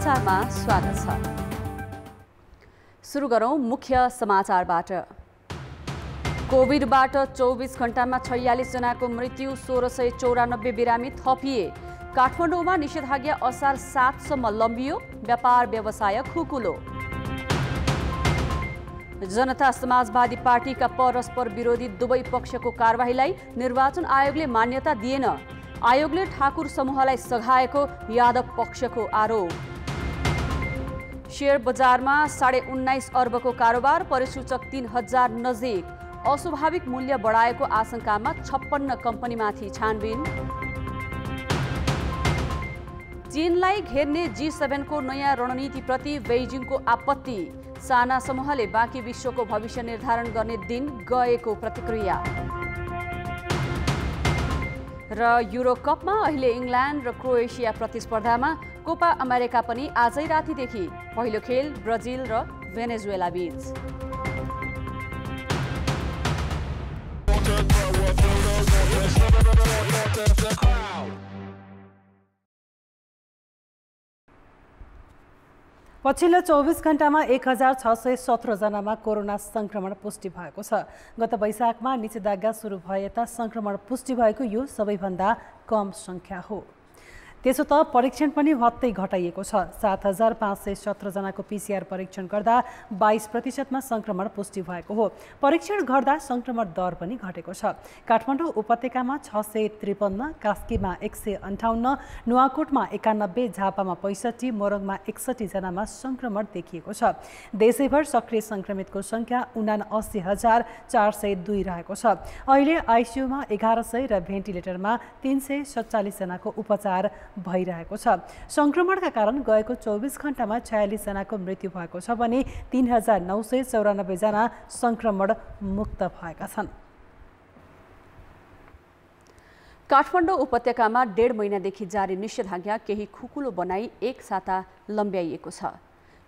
समाचारमा स्वागत छ। सुरु गरौं मुख्य समाचारबाट। कोभिडबाट 24 घण्टामा 46 जनाको मृत्यु, 1694 बिरामी थपिए। काठमाडौँमा निषेधाज्ञा असार 7 सम्म लम्बियो, व्यापार व्यवसाय खुकुलो। जनता समाजवादी पार्टीका परस्पर विरोधी दुवै पक्षको कारबाहीलाई निर्वाचन आयोगले मान्यता दिएन। आयोगले ठाकुर समूहलाई सघाएको यादव पक्षको आरोप। शेयर बजारमा 19.5 अर्बको कारोबार, परिसूचक 3000 नजिक। अस्वाभाविक मूल्य बढाएको आशंकामा 56 कम्पनीमाथि छानबिन। चीनलाई घेर्ने G7 को नयाँ रणनीतिप्रति बेइजिङको आपत्ति। साना समूहले बाँकी विश्वको भविष्य निर्धारण गर्ने दिन गएको प्रतिक्रिया। र युरो कपमा अहिले इङ्ल्यान्ड र क्रोएसिया प्रतिस्पर्धामा कोपा अमेरिका पनि आजै रातिदेखि। पहिलो खेल ब्राजिल र भेनेजुएला बीच। पछिल्लो 24 घण्टामा 1617 जनामा कोरोना संक्रमण पुष्टि भएको छ। गत वैशाखमा निषेधाज्ञा सुरु भए यता संक्रमण पुष्टि भएको यो सबैभन्दा कम संख्या हो। त्यसो त परीक्षण पनि हत्तै घटाइएको छ। 7517 जनाको PCR परीक्षण गर्दा 22% संक्रमण पुष्टि भएको हो। परीक्षण गर्दा संक्रमण दर पनि घटेको छ। काठमाडौँ उपत्यकामा 653, कास्कीमा 158, नुवाकोटमा 91, झापामा 65, मोरङमा 61 जनामा संक्रमण देखिएको छ। देशैभर सक्रिय संक्रमितको संख्या 79,402 रहेको छ। अहिले आइसियुमा 1100 र भेन्टिलेटरमा 347 जनाको उपचार भइरहेको छ। संक्रमणका कारण गएको 24 घण्टामा 46 जनाको मृत्यु भएको छ भने 3994 जना संक्रमण मुक्त भएका छन्। काठमाडौँ उपत्यकामा 1.5 महिनादेखि जारी निषेधाज्ञा केही खुकुलो बनाई एक साता लम्ब्याइएको छ।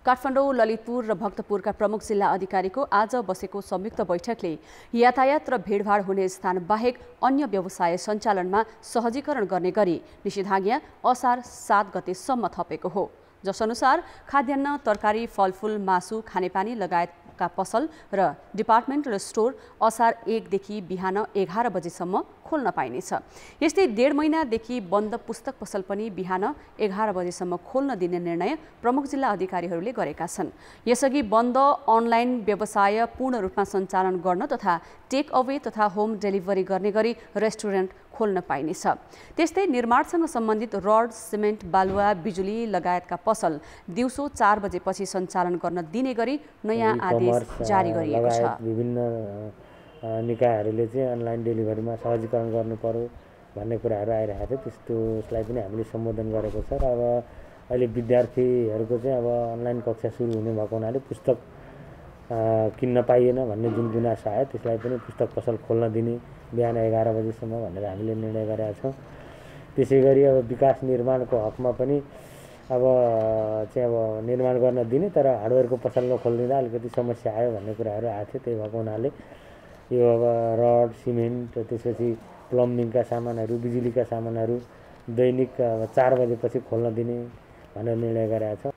काठमाडौँ, ललितपुर र भक्तपुरका प्रमुख जिल्ला अधिकारीको आज बसेको संयुक्त बैठकले यातायात र भिडभाड हुने स्थान बाहेक अन्य व्यवसाय सञ्चालनमा सहजीकरण गर्ने गरी निषेधाज्ञा असार 7 गतेसम्म थपेको हो। जसअनुसार खाद्यान्न, तरकारी, फलफूल, मासु, खानेपानी लगायतका पसल र डिपार्टमेन्टल स्टोर असार 1 देखि बिहान 11 बजेसम्म खोल्न पाइनेछ। यस्तै 1.5 महिनादेखि बन्द पुस्तक पसल पनि बिहान 11 बजेसम्म खोल्न दिने निर्णय प्रमुख जिल्ला अधिकारीहरूले गरेका छन्। यसअघि बन्द अनलाइन व्यवसाय पूर्ण रूपमा सञ्चालन गर्न तथा टेक अवे तथा होम डेलिभरी गर्ने गरी रेस्टुरेन्ट खोल्न पाइनेछ। त्यस्तै निर्माणसँग सम्बन्धित रड, सिमेन्ट, बालुवा, बिजुली लगायतका पसल दिउँसो 4 बजेपछि सञ्चालन गर्न दिने गरी नयाँ आदेश जारी गरिएको छ। विभिन्न निकायहरूले चाहिँ अनलाइन डेलिभरीमा सहजीकरण गर्नु पर्यो भन्ने कुराहरू आइरहेको थियो। त्यसलाई पनि हामीले सम्बोधन गरेको छ। र अब अहिले विद्यार्थीहरूको चाहिँ अब अनलाइन कक्षा सुरु हुने भएको हुनाले पुस्तक किन्न पाइएन भन्ने जुन गुनासो आयो त्यसलाई पनि पुस्तक पसल खोल्न दिने बिहान 11 बजेसम्म भनेर हामीले निर्णय गरेका छौँ। त्यसै गरी अब विकास निर्माणको हकमा पनि अब निर्माण गर्न दिने, तर हार्डवेयरको पसल नखोलिदिँदा अलिकति समस्या आयो भन्ने कुराहरू आएको थियो। त्यही भएको हुनाले यो अब रड, सिमेन्ट, त्यसपछि प्लम्बिङका सामानहरू, बिजुलीका सामानहरू दैनिक 4 बजेपछि खोल्न दिने भनेर निर्णय गरेका छौँ।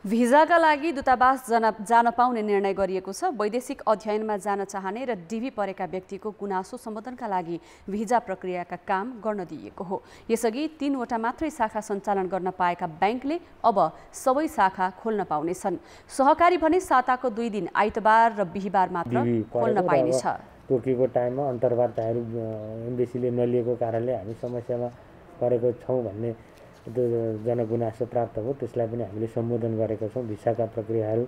भिजाका लागि दूतावास जान पाउने निर्णय गरिएको छ। वैदेशिक अध्ययनमा जान चाहने र डिभी परेका व्यक्तिको गुनासो सम्बोधनका लागि भिजा प्रक्रियाका काम गर्न दिइएको हो। यसअघि 3 वटा मात्रै शाखा सञ्चालन गर्न पाएका ब्याङ्कले अब सबै शाखा खोल्न पाउनेछन्। सहकारी भने साताको 2 दिन आइतबार र बिहीबार मात्र खोल्न पाइनेछ। तोकिएको टाइममा अन्तर्वार्ताहरू एम्बेसीले नलिएको कारणले हामी समस्यामा परेको छौँ भन्ने जनगुनासो प्राप्त हो। त्यसलाई पनि हामीले सम्बोधन गरेका छौँ। भिसाका प्रक्रियाहरू,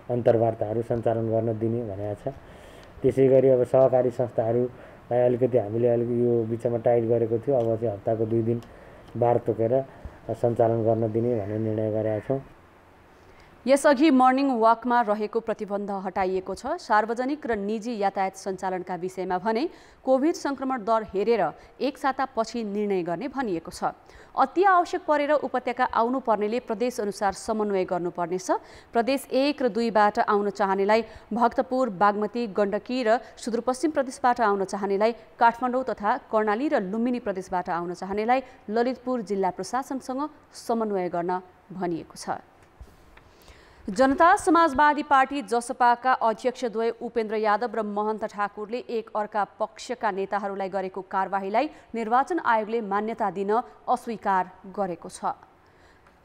अन्तर्वार्ताहरू सञ्चालन गर्न दिने भनेको छ। त्यसै गरी अब सहकारी संस्थाहरूलाई अलिकति हामीले यो बिचमा टाइट गरेको थियो। अब चाहिँ हप्ताको 2 दिन बार तोकेर सञ्चालन गर्न दिने भन्ने निर्णय गरेका छौँ। यसअघि मर्निङ वाकमा रहेको प्रतिबन्ध हटाइएको छ। सार्वजनिक र निजी यातायात सञ्चालनका विषयमा भने कोभिड संक्रमण दर हेरेर एक सातापछि निर्णय गर्ने भनिएको छ। अति आवश्यक परेर उपत्यका आउनु पर्नेले प्रदेश अनुसार समन्वय गर्नुपर्नेछ। प्रदेश 1 र 2 बाट आउन चाहनेलाई भक्तपुर, बागमती, गण्डकी र सुदूरपश्चिम प्रदेशबाट आउन चाहनेलाई काठमाडौँ तथा कर्णाली र लुम्बिनी प्रदेशबाट आउन चाहनेलाई ललितपुर जिल्ला प्रशासनसँग समन्वय गर्न भनिएको छ। जनता समाजवादी पार्टी जसपाका अध्यक्षद्वय उपेन्द्र यादव र महन्त ठाकुरले एक अर्का पक्षका नेताहरूलाई गरेको कारबाहीलाई निर्वाचन आयोगले मान्यता दिन अस्वीकार गरेको छ।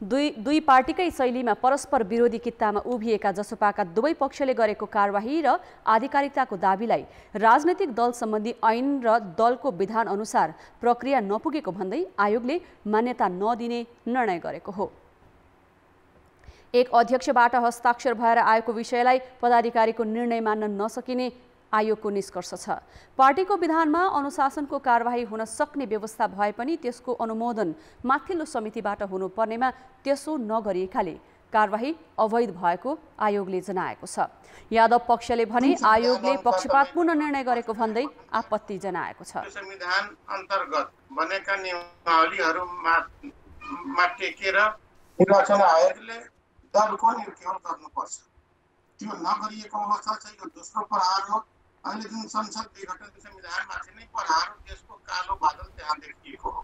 दुई पार्टीकै शैलीमा परस्पर विरोधी कित्तामा उभिएका जसपाका दुवै पक्षले गरेको कारबाही र आधिकारिकताको दाबीलाई राजनैतिक दल सम्बन्धी ऐन र दलको विधान अनुसार प्रक्रिया नपुगेको भन्दै आयोगले मान्यता नदिने निर्णय गरेको हो। एक अध्यक्षबाट हस्ताक्षर भएर आएको विषयलाई पदाधिकारीको निर्णय मान्न नसकिने आयोगको निष्कर्ष छ। पार्टीको विधानमा अनुशासनको कारबाही हुन सक्ने व्यवस्था भए पनि त्यसको अनुमोदन माथिल्लो समितिबाट हुनुपर्नेमा त्यसो नगरिएकाले कारबाही अवैध भएको आयोगले जनाएको छ। यादव पक्षले भने आयोगले पक्षपातपूर्ण निर्णय गरेको भन्दै आपत्ति जनाएको छ। संविधान अन्तर्गत बनेका नियमावलीहरूमा टेकेर निर्वाचन आयोगले दलको निर्क्यौल गर्नुपर्छ। त्यो नगरिएको अवस्था चाहिँ यो दोस्रो प्रहार हो। अहिले जुन संसद विघटन संविधानमाथि नै प्रहार हो, त्यसको कालो बादल त्यहाँ देखिएको हो।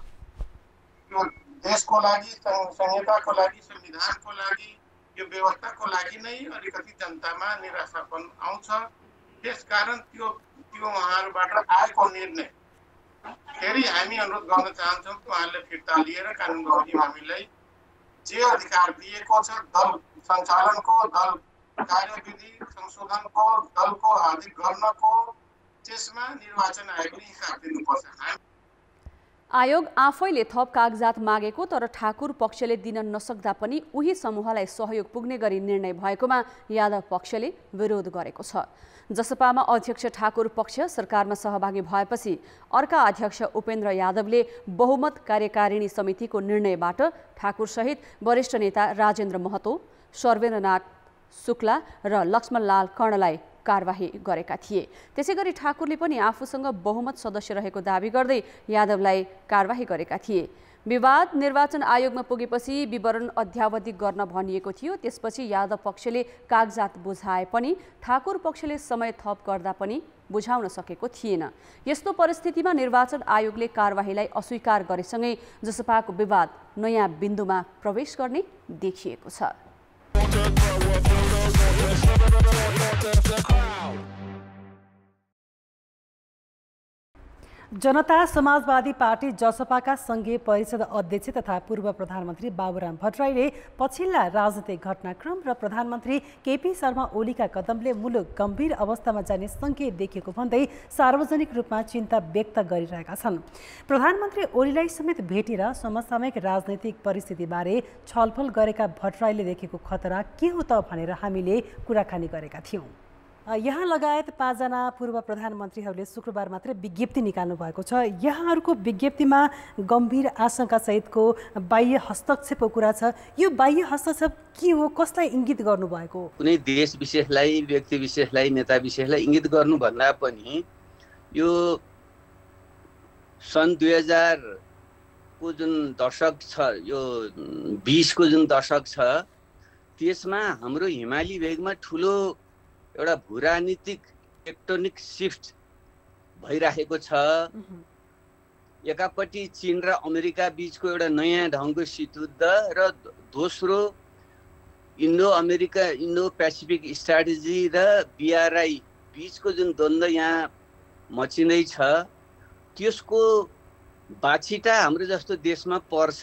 यो देशको लागि, संहिताको लागि, संविधानको लागि, यो व्यवस्थाको लागि नै अलिकति जनतामा निराशापन आउँछ। त्यसकारण त्यो उहाँहरूबाट आएको निर्णय फेरि हामी अनुरोध गर्न चाहन्छौँ कि उहाँहरूले फिर्ता लिएर कानुन बमोजिम हामीलाई जे अधिकार दिएको छ दल सञ्चालनको, दल कार्यविधि संशोधनको, दलको आदि गर्नको, त्यसमा निर्वाचन आयोगले हिसाब दिनुपर्छ। आयोग आफैले थप कागजात मागेको तर ठाकुर पक्षले दिन नसक्दा पनि उही समूहलाई सहयोग पुग्ने गरी निर्णय भएकोमा यादव पक्षले विरोध गरेको छ। जसपामा अध्यक्ष ठाकुर पक्ष सरकारमा सहभागी भएपछि अर्का अध्यक्ष उपेन्द्र यादवले बहुमत कार्यकारिणी समितिको निर्णयबाट ठाकुरसहित वरिष्ठ नेता राजेन्द्र महतो, सर्वेन्द्रनाथ शुक्ला र लक्ष्मणलाल कर्णलाई कारबाही गरेका थिए। त्यसैगरी ठाकुरले पनि आफूसँग बहुमत सदस्य रहेको दावी गर्दै यादवलाई कारबाही गरेका थिए। विवाद निर्वाचन आयोगमा पुगेपछि विवरण अध्यावधि गर्न भनिएको थियो। त्यसपछि यादव पक्षले कागजात बुझाए पनि ठाकुर पक्षले समय थप गर्दा पनि बुझाउन सकेको थिएन। यस्तो परिस्थितिमा निर्वाचन आयोगले कारबाहीलाई अस्वीकार गरेसँगै जसपाको विवाद नयाँ बिन्दुमा प्रवेश गर्ने देखिएको छ। जनता समाजवादी पार्टी जसपाका संघीय परिषद अध्यक्ष तथा पूर्व प्रधानमन्त्री बाबुराम भट्टराईले पछिल्ला राजनीतिक घटनाक्रम र प्रधानमन्त्री केपी शर्मा ओलीका कदमले मुलुक गम्भीर अवस्थामा जाने सङ्केत देखिएको भन्दै सार्वजनिक रूपमा चिन्ता व्यक्त गरिरहेका छन्। प्रधानमन्त्री ओलीलाई समेत भेटेर समसामयिक राजनैतिक परिस्थितिबारे छलफल गरेका भट्टराईले देखेको खतरा के हो त भनेर हामीले कुराकानी गरेका थियौँ। यहाँ लगायत 5 जना पूर्व प्रधानमन्त्रीहरूले शुक्रबार मात्रै विज्ञप्ति निकाल्नु भएको छ। यहाँहरूको विज्ञप्तिमा गम्भीर आशंका सहितको बाह्य हस्तक्षेपको कुरा छ। यो बाह्य हस्तक्षेप के हो, कसलाई इङ्गित गर्नुभएको? कुनै देश विशेषलाई, व्यक्ति विशेषलाई, नेता विशेषलाई इङ्गित गर्नुभन्दा पनि यो सन् 2000 को जुन दशक छ, यो 20 को जुन दशक छ, त्यसमा हाम्रो हिमाली भेगमा ठुलो एउटा भूराजनीतिक टेक्टोनिक शिफ्ट भइरहेको छ। एकापट्टि चीन र अमेरिका बीचको एउटा नयाँ ढङ्गको शीतयुद्ध र दोस्रो इन्डो पेसिफिक स्ट्राटेजी र BRI बीचको जुन द्वन्द्व यहाँ मचिँदैछ, त्यसको बाछिटा हाम्रो जस्तो देशमा पर्छ।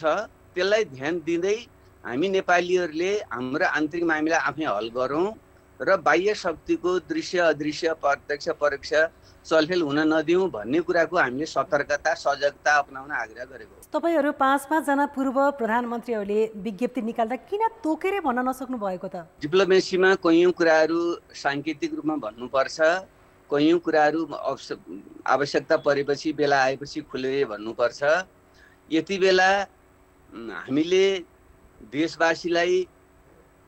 त्यसलाई ध्यान दिँदै हामी नेपालीहरूले हाम्रो आन्तरिक मामिला आफै हल गरौँ र बाह्य शक्तिको दृश्य अदृश्य प्रत्यक्ष परोक्ष चलखेल हुन नदिउँ भन्ने कुराको हामीले सतर्कता सजगता अपनाउन आग्रह गरेको। तपाईहरू 5 जना पूर्व प्रधानमन्त्रीहरूले विज्ञप्ति निकाल्दा किन तोकेर भन्न नसक्नु भएको त? डिप्लोमेसीमा कयौं कुराहरू सांकेतिक रूपमा भन्नुपर्छ, कयौं कुराहरू आवश्यकता परेपछि बेला आएपछि खुलेर भन्नुपर्छ। यति बेला हामीले देशवासीलाई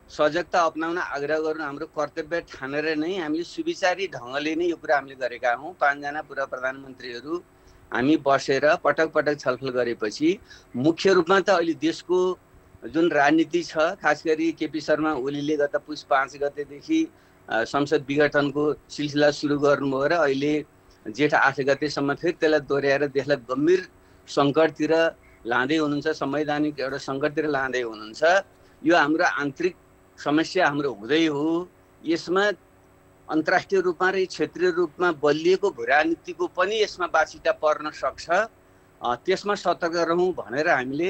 सजगता अपनाउन आग्रह गर्नु हाम्रो कर्तव्य ठानेर नै हामीले सुविचारी ढङ्गले नै यो कुरा हामीले गरेका हौँ। 5 जना पूर्व प्रधानमन्त्रीहरू हामी बसेर पटक पटक छलफल गरेपछि मुख्य रूपमा त अहिले देशको जुन राजनीति छ, खास गरी केपी शर्मा ओलीले गत पुस 5 गतेदेखि संसद विघटनको सिलसिला सुरु गर्नुभयो र अहिले जेठ 8 गतेसम्म फेरि त्यसलाई दोहोऱ्याएर देशलाई गम्भीर सङ्कटतिर लाँदै हुनुहुन्छ, संवैधानिक एउटा सङ्कटतिर लाँदै हुनुहुन्छ। यो हाम्रो आन्तरिक समस्या हाम्रो हुँदै हो। यसमा अन्तर्राष्ट्रिय रूपमा र क्षेत्रीय रूपमा बलिएको भूराजनीतिको पनि यसमा बाछिटा पर्न सक्छ। त्यसमा सतर्क रहौँ भनेर हामीले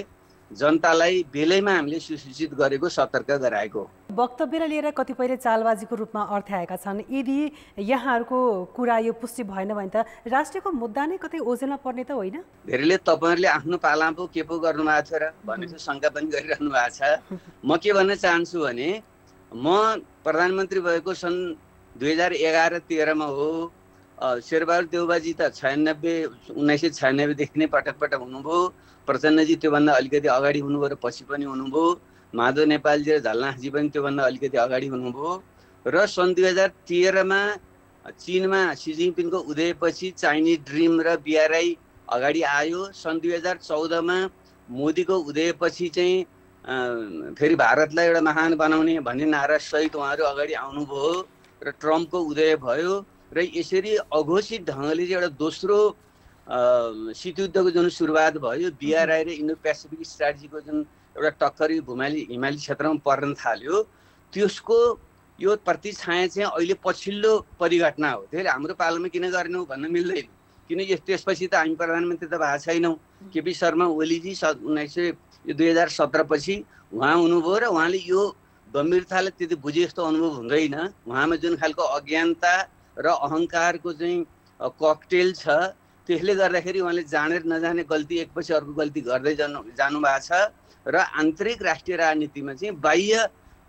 जनतालाई बेलैमा हामीले सुसूचित गरेको, सतर्क गराएको। वक्तव्यलाई लिएर कतिपयले चालबाजीको रूपमा अर्थ्याएका छन्। यदि यहाँहरूको कुरा यो पुष्टि भएन भने त राष्ट्रियको मुद्दा नै कतै ओझेलमा पर्ने त होइन? धेरैले तपाईँहरूले आफ्नो पालामा पो के पो गर्नुभएको थियो र भन्ने चाहिँ शङ्का पनि गरिरहनु भएको छ। म के भन्न चाहन्छु भने म प्रधानमन्त्री भएको सन् 2011-13 हो। शेरबहादुर देउबाजी त 1996 देखि नै पटक पटक हुनुभयो। प्रचण्डजी त्योभन्दा अलिकति अगाडि हुनुभयो र पछि पनि हुनुभयो। माधव नेपालजी र झलनाथजी पनि त्योभन्दा अलिकति अगाडि हुनुभयो। र सन् 2013 चीनमा सी जिनपिङको उदयपछि चाइनिज ड्रिम र BRI अगाडि आयो। सन् 2014 मोदीको उदयपछि चाहिँ फेरि भारतलाई एउटा महान बनाउने भन्ने नारा सहित उहाँहरू अगाडि आउनुभयो र ट्रम्पको उदय भयो। र यसरी अघोषित ढङ्गले चाहिँ एउटा दोस्रो शीतयुद्धको जुन सुरुवात भयो, BRI र इन्डो पेसिफिक स्ट्राटेजीको जुन एउटा टक्कर हिमाली क्षेत्रमा पर्न थाल्यो, त्यसको यो प्रतिछाया चाहिँ अहिले पछिल्लो परिघटना हो। त्यसले हाम्रो पालामा किन गर्ने हो भन्न मिल्दैन, किन त्यसपछि त हामी प्रधानमन्त्री त भएको छैनौँ। केपी शर्मा ओलीजी 2017 पछि उहाँ हुनुभयो र उहाँले यो गम्भीरतालाई त्यति बुझे जस्तो अनुभव हुँदैन। उहाँमा जुन खालको अज्ञानता र अहङ्कारको चाहिँ ककटेल छ, त्यसले गर्दाखेरि उहाँले जानेर नजाने गल्ती एकपछि अर्को गल्ती गर्दै जानु भएको छ। र आन्तरिक राष्ट्रिय राजनीतिमा चाहिँ बाह्य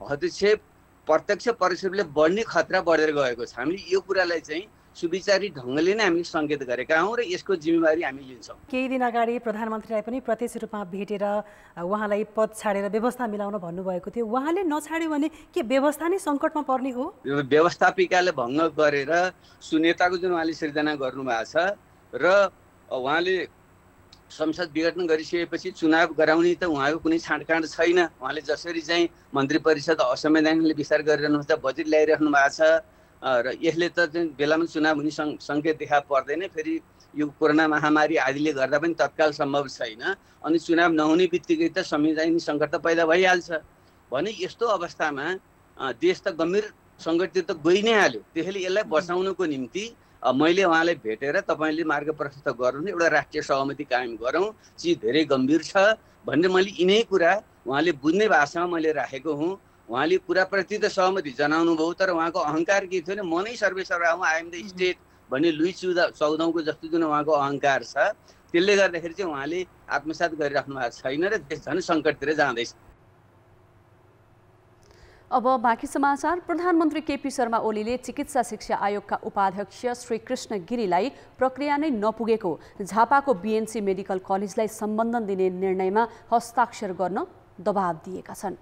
हस्तक्षेप प्रत्यक्ष परोक्षले बढ्ने खतरा बढेर गएको छ। हामीले यो कुरालाई चाहिँ सुविचारी ढङ्गले नै हामीले सङ्केत गरेका हौँ र यसको जिम्मेवारी हामी लिन्छौँ। केही दिन अगाडि प्रधानमन्त्रीलाई पनि प्रत्यक्ष रूपमा भेटेर उहाँलाई पद छाडेर व्यवस्था मिलाउन भन्नुभएको थियो। उहाँले नछाड्यो भने के व्यवस्था नै सङ्कटमा पर्ने हो? व्यवस्थापिकाले भङ्ग गरेर सुनेताको जुन उहाँले सिर्जना गर्नुभएको छ र उहाँले संसद विघटन गरिसकेपछि चुनाव गराउने त उहाँको कुनै छाँडकाँड छैन। उहाँले जसरी चाहिँ मन्त्री परिषद असंवैधानिकले विस्तार गरिरहनुहुन्छ, बजेट ल्याइरहनु भएको छ र यसले त बेलामा चुनाव हुने सङ्केत देखा पर्दैन। फेरि यो कोरोना महामारी आदिले गर्दा पनि तत्काल सम्भव छैन। अनि चुनाव नहुने बित्तिकै त संवैधानिक सङ्कट त पैदा भइहाल्छ भने यस्तो अवस्थामा देश त गम्भीर सङ्कटतिर त गइ नै हाल्यो। त्यसैले यसलाई बचाउनको निम्ति मैले उहाँलाई भेटेर तपाईँले मार्ग प्रशस्त गर्नु, एउटा राष्ट्रिय सहमति कायम गरौँ, चिज धेरै गम्भीर छ भन्ने मैले यिनै कुरा उहाँले बुझ्ने भाषामा मैले राखेको हुँ। उहाँले कुराप्रति त सहमति जनाउनु भयो, तर उहाँको अहङ्कार के थियो भने म नै सर्वेसर्वा हुँ, आई एम द स्टेट भन्ने लुई 14औँको जस्तो जुन उहाँको अहङ्कार छ, त्यसले गर्दाखेरि चाहिँ उहाँले आत्मसात गरिराख्नु भएको छैन र देश झन् सङ्कटतिर जाँदैछ। अब बाँकी समाचार। प्रधानमन्त्री केपी शर्मा ओलीले चिकित्सा शिक्षा आयोगका उपाध्यक्ष श्री कृष्ण गिरीलाई प्रक्रिया नै नपुगेको झापाको BNC मेडिकल कलेजलाई सम्बन्धन दिने निर्णयमा हस्ताक्षर गर्न दबाब दिएका छन्।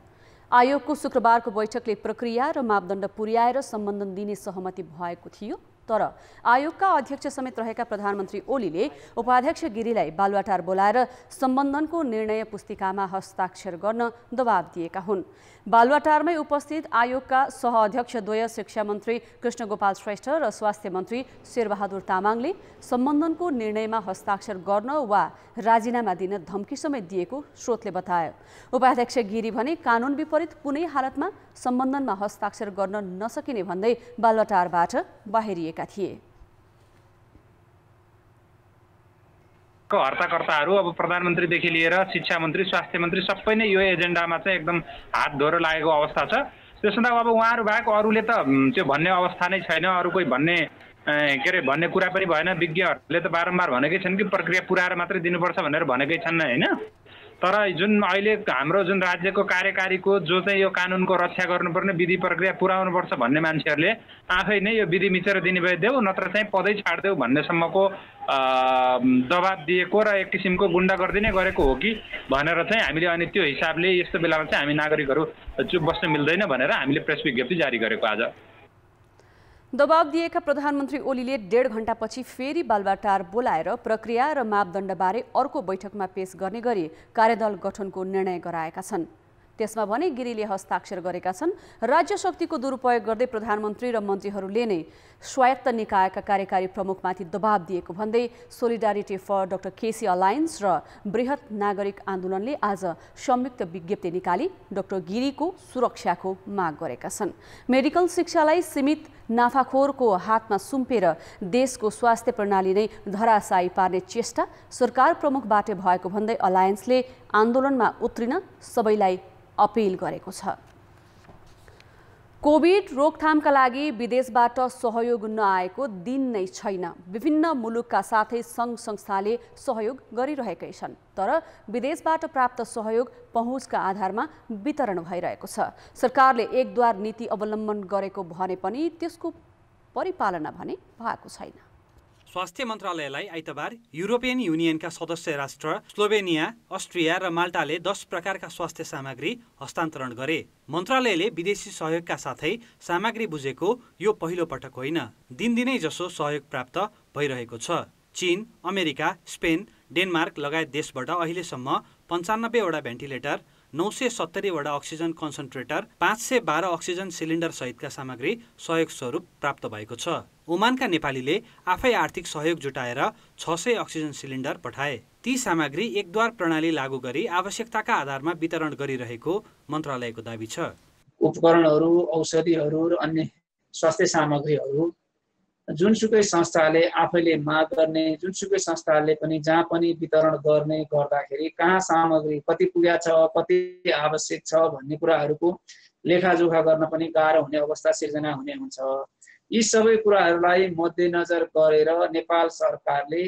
आयोगको शुक्रबारको बैठकले प्रक्रिया र मापदण्ड पुर्याएर सम्बन्धन दिने सहमति भएको थियो, तर आयोगका अध्यक्ष समेत रहेका प्रधानमन्त्री ओलीले उपाध्यक्ष गिरीलाई बालुवाटार बोलाएर सम्बन्धनको निर्णय पुस्तिकामा हस्ताक्षर गर्न दबाब दिएका हुन्। बालुवाटारमै उपस्थित आयोगका सहअध्यक्षद्वय शिक्षा मन्त्री कृष्णगोपाल श्रेष्ठ र स्वास्थ्य मन्त्री शेरबहादुर तामाङले सम्बन्धनको निर्णयमा हस्ताक्षर गर्न वा राजीनामा दिन धम्की समेत दिएको स्रोतले बतायो। उपाध्यक्ष गिरी भने कानुन विपरीत कुनै हालतमा सम्बन्धनमा हस्ताक्षर गर्न नसकिने भन्दै बालुवाटारबाट बाहिरिएका थिए। हर्ताकर्ताहरू अब प्रधानमन्त्रीदेखि लिएर शिक्षा मन्त्री, स्वास्थ्य मन्त्री सबै नै यो एजेन्डामा चाहिँ एकदम हात धोएर लागेको अवस्था छ। त्यसमा अब उहाँहरू बाहेक अरूले त त्यो भन्ने अवस्था नै छैन। अरू कोही भन्ने भन्ने कुरा पनि भएन। विज्ञहरूले त बारम्बार भनेकै छन् कि प्रक्रिया पुऱ्याएर मात्रै दिनुपर्छ भनेर भनेकै छन् होइन। तर जुन अहिले हाम्रो जुन राज्यको कार्यकारीको जो चाहिँ यो कानुनको रक्षा गर्नुपर्ने विधि प्रक्रिया पुऱ्याउनुपर्छ भन्ने मान्छेहरूले आफै नै यो विधि मिचेर दिने भए देऊ, नत्र चाहिँ पदै छाड्देऊ भन्नेसम्मको दबाब दिएको र एक किसिमको गुन्डागर्दी नै गरेको हो कि भनेर चाहिँ हामीले अनि त्यो हिसाबले यस्तो बेलामा चाहिँ हामी नागरिकहरू चुप बस्न मिल्दैन भनेर हामीले प्रेस विज्ञप्ति जारी गरेको। आज दबाब दिएका प्रधानमन्त्री ओलीले 1.5 घण्टापछि फेरि बालुवाटार बोलाएर प्रक्रिया र मापदण्डबारे अर्को बैठकमा पेश गर्ने गरी कार्यदल गठनको निर्णय गराएका छन्। त्यसमा भने गिरीले हस्ताक्षर गरेका छन्। राज्य शक्तिको दुरुपयोग गर्दै प्रधानमन्त्री र मन्त्रीहरूले नै स्वायत्त निकायका कार्यकारी प्रमुखमाथि दबाब दिएको भन्दै solidarity for doctor KC alliance र बृहत नागरिक आन्दोलनले आज संयुक्त विज्ञप्ति निकाली डाक्टर गिरीको सुरक्षाको माग गरेका छन्। मेडिकल शिक्षालाई सीमित नाफाखोरको हातमा सुम्पेर देशको स्वास्थ्य प्रणाली नै धराशायी पार्ने चेष्टा सरकार प्रमुखबाट भएको भन्दै अलायन्सले आन्दोलनमा उत्रिन सबैलाई अपिल गरेको छ। कोभिड रोकथामका लागि विदेशबाट सहयोग नआएको दिन नै छैन। विभिन्न मुलुकका साथै सङ्घ संस्थाले सहयोग गरिरहेकै छन्, तर विदेशबाट प्राप्त सहयोग पहुँचका आधारमा वितरण भइरहेको छ। सरकारले एकद्वार नीति अवलम्बन गरेको भने पनि त्यसको परिपालना भने भएको छैन। स्वास्थ्य मन्त्रालयलाई आइतबार युरोपियन युनियनका सदस्य राष्ट्र स्लोभेनिया, अस्ट्रिया र माल्टाले 10 प्रकारका स्वास्थ्य सामग्री हस्तान्तरण गरे। मन्त्रालयले विदेशी सहयोगका साथै सामग्री बुझेको यो पहिलो पटक होइन। दिनदिनै जसो सहयोग प्राप्त भइरहेको छ। चीन, अमेरिका, स्पेन, डेनमार्क लगायत देशबाट अहिलेसम्म 95 वटा भेन्टिलेटर, 970 वटा अक्सिजन कन्सन्ट्रेटर, 512 अक्सिजन सिलिन्डर सहितका सामग्री सहयोग स्वरूप प्राप्त भएको छ। ओमानका नेपालीले आफै आर्थिक सहयोग जुटाएर 600 अक्सिजन सिलिन्डर पठाए। ती सामग्री एकद्वार प्रणाली लागू गरी आवश्यकताका आधारमा वितरण गरिरहेको मन्त्रालयको दाबी छ। उपकरणहरू, औषधिहरू र अन्य स्वास्थ्य सामग्रीहरू जुनसुकै संस्थाले आफैले माग गर्ने, जुनसुकै संस्थाले पनि जहाँ पनि वितरण गर्ने गर्दाखेरि कहाँ सामग्री कति पुगेको छ, कति आवश्यक छ भन्ने कुराहरूको लेखाजोखा गर्न पनि गाह्रो हुने अवस्था सिर्जना हुने हुन्छ। यी सबै कुराहरूलाई मध्यनजर गरेर नेपाल सरकारले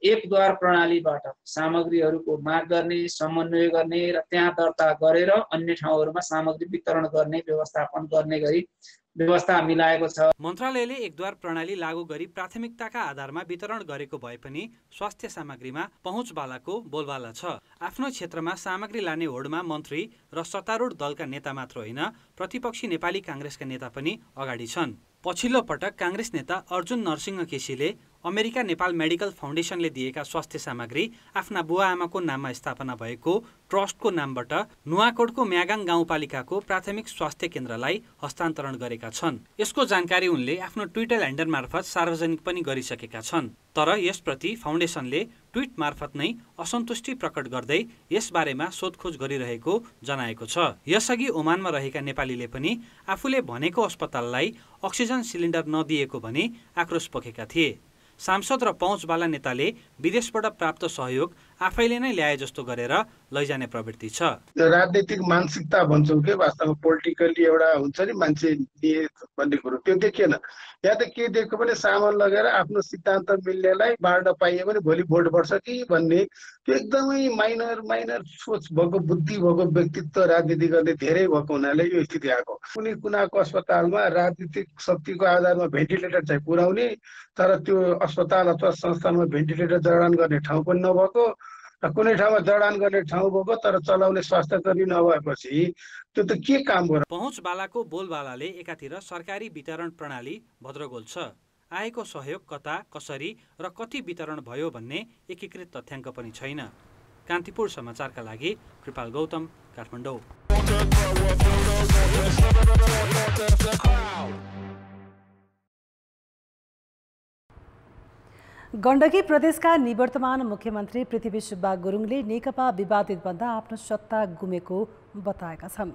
एकद्वार प्रणालीबाट सामग्रीहरूको माग गर्ने, समन्वय गर्ने र त्यहाँ दर्ता गरेर अन्य ठाउँहरूमा सामग्री वितरण गर्ने व्यवस्थापन गर्ने गरी व्यवस्था मिलाएको छ। मन्त्रालयले एकद्वार प्रणाली लागू गरी प्राथमिकताका आधारमा वितरण गरेको भए पनि स्वास्थ्य सामग्रीमा पहुँचवालाको बोलबाला छ। आफ्नो क्षेत्रमा सामग्री लाने होडमा मन्त्री र सत्तारूढ दलका नेता मात्र होइन, प्रतिपक्षी नेपाली काङ्ग्रेसका नेता पनि अगाडि छन्। पछिल्लो पटक काङ्ग्रेस नेता अर्जुन नरसिंह केसीले अमेरिका नेपाल मेडिकल फाउन्डेसनले दिएका स्वास्थ्य सामग्री आफ्ना बुवा आमाको नाममा स्थापना भएको ट्रस्टको नामबाट नुवाकोटको म्यागाङ गाउँपालिकाको प्राथमिक स्वास्थ्य केन्द्रलाई हस्तान्तरण गरेका छन्। यसको जानकारी उनले आफ्नो ट्विटर ह्यान्डल मार्फत सार्वजनिक पनि गरिसकेका छन्। तर यसप्रति फाउन्डेसनले ट्विट मार्फत नै असन्तुष्टि प्रकट गर्दै यसबारेमा सोधखोज गरिरहेको जनाएको छ। यसअघि ओमानमा रहेका नेपालीले पनि आफूले भनेको अस्पताललाई अक्सिजन सिलिन्डर नदिएको भनी आक्रोश पोखेका थिए। सांसद र पहुँचवाला नेताले विदेशबाट प्राप्त सहयोग आफैले नै ल्याए जस्तो गरेर लैजाने प्रवृत्ति छ। राजनीतिक मानसिकता भन्छौँ के वास्तवमा पोलिटिकली एउटा हुन्छ नि मान्छे भन्ने कुरो त्यो देखिएन। यहाँ त के दिएको भने सामान लगेर आफ्नो सिद्धान्त मिल्नेलाई बाँड्न पाइयो भने भोलि भोट बढ्छ कि भन्ने त्यो एकदमै माइनर सोच भएको, बुद्धि भएको व्यक्तित्व राजनीति गर्ने धेरै भएको हुनाले यो स्थिति आएको। कुनै कुनाको अस्पतालमा राजनीतिक शक्तिको आधारमा भेन्टिलेटर चाहिँ पुर्याउने, तर त्यो अस्पताल अथवा संस्थानमा भेन्टिलेटर जडान गर्ने ठाउँ पनि नभएको र कुनै ठाउँमा जडान गर्ने ठाउँ भएको तर चलाउने स्वास्थ्यकर्मी नभएपछि त्यो त के काम गर्यो। पहुँचवालाको बोलबालाले एकातिर सरकारी वितरण प्रणाली भद्रगोल छ, आएको सहयोग कता, कसरी र कति वितरण भयो भन्ने एकीकृत तथ्याङ्क पनि छैन। कान्तिपुर समाचारका लागि कृपाल गौतम, काठमाडौँ। गण्डकी प्रदेशका निवर्तमान मुख्यमन्त्री पृथ्वी सुब्बा गुरुङले नेकपा विवादित भन्दा आफ्नो सत्ता गुमेको बताएका छन्।